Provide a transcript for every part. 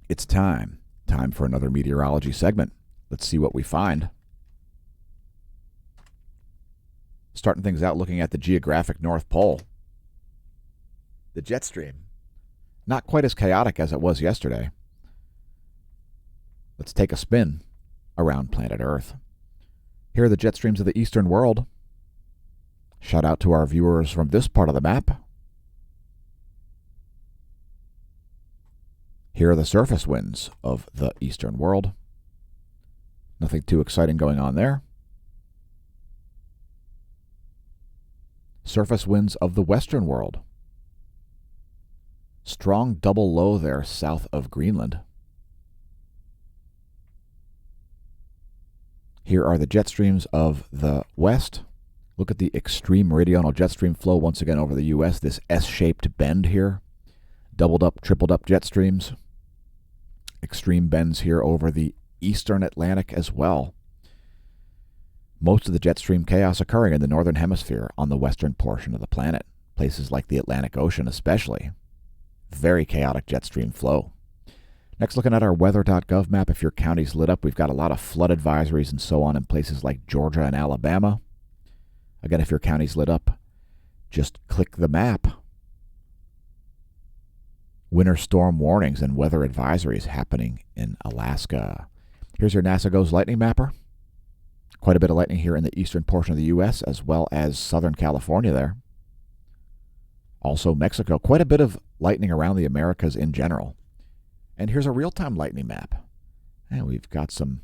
It's time. Time for another meteorology segment. Let's see what we find. Starting things out looking at the geographic North Pole. The jet stream. Not quite as chaotic as it was yesterday. Let's take a spin around planet Earth. Here are the jet streams of the eastern world. Shout out to our viewers from this part of the map. Here are the surface winds of the eastern world. Nothing too exciting going on there. Surface winds of the western world. Strong double low there south of Greenland. Here are the jet streams of the west. Look at the extreme meridional jet stream flow once again over the U.S. This S-shaped bend here. Doubled up, tripled up jet streams. Extreme bends here over the eastern Atlantic as well. Most of the jet stream chaos occurring in the northern hemisphere on the western portion of the planet. Places like the Atlantic Ocean especially. Very chaotic jet stream flow. Next, looking at our weather.gov map, if your county's lit up, we've got a lot of flood advisories and so on in places like Georgia and Alabama. Again, if your county's lit up, just click the map. Winter storm warnings and weather advisories happening in Alaska. Here's your NASA GOES lightning mapper. Quite a bit of lightning here in the eastern portion of the U.S. as well as Southern California there. Also Mexico. Quite a bit of lightning around the Americas in general. And here's a real-time lightning map. And we've got some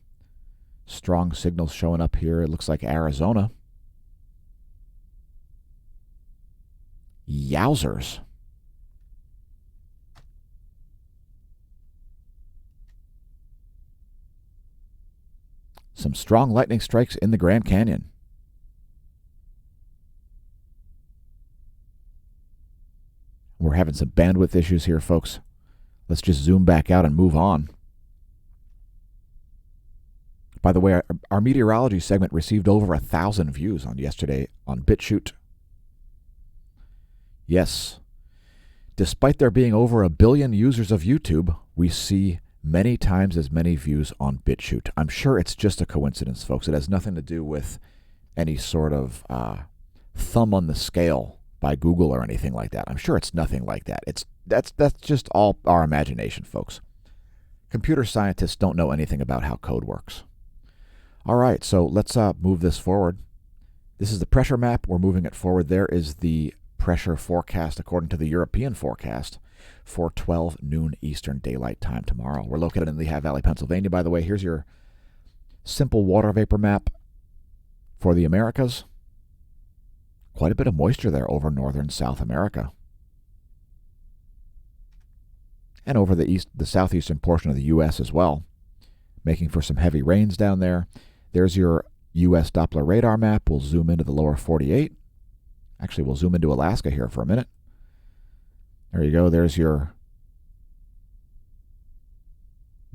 strong signals showing up here. It looks like Arizona. Yowzers. Some strong lightning strikes in the Grand Canyon. We're having some bandwidth issues here, folks. Let's just zoom back out and move on. By the way, our meteorology segment received over 1,000 views on yesterday on BitChute. Yes, despite there being over 1 billion users of YouTube, we see many times as many views on BitChute. I'm sure it's just a coincidence, folks. It has nothing to do with any sort of thumb on the scale by Google or anything like that. I'm sure it's nothing like that. That's just all our imagination, folks. Computer scientists don't know anything about how code works. All right, so let's move this forward. This is the pressure map. We're moving it forward. There is the pressure forecast according to the European forecast for 12 noon Eastern Daylight Time tomorrow. We're located in Lehigh Valley, Pennsylvania, by the way. Here's your simple water vapor map for the Americas. Quite a bit of moisture there over northern South America. And over the southeastern portion of the U.S. as well, making for some heavy rains down there. There's your U.S. Doppler radar map. We'll zoom into the lower 48. Actually, we'll zoom into Alaska here for a minute. There you go. There's your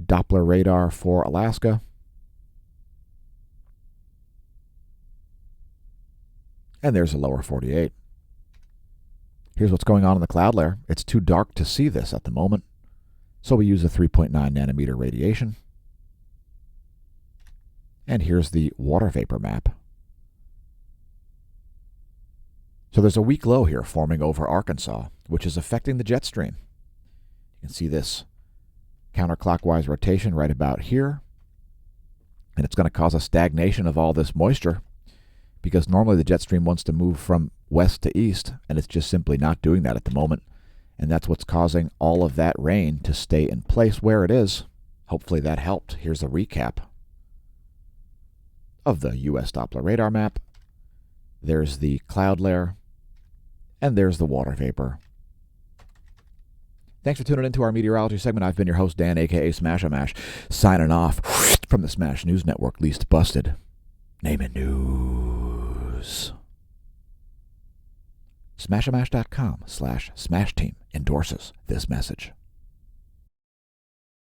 Doppler radar for Alaska. And there's the lower 48. Here's what's going on in the cloud layer. It's too dark to see this at the moment, so we use a 3.9 nanometer radiation. And here's the water vapor map. So there's a weak low here forming over Arkansas, which is affecting the jet stream. You can see this counterclockwise rotation right about here. And it's going to cause a stagnation of all this moisture because normally the jet stream wants to move from west to east, and it's just simply not doing that at the moment. And that's what's causing all of that rain to stay in place where it is. Hopefully that helped. Here's a recap of the U.S. Doppler radar map. There's the cloud layer, and there's the water vapor. Thanks for tuning into our meteorology segment. I've been your host, Dan, a.k.a. smAsho, signing off from the Smash News Network, Least Busted. Name it news. smAshomash.com/SmashTeam endorses this message.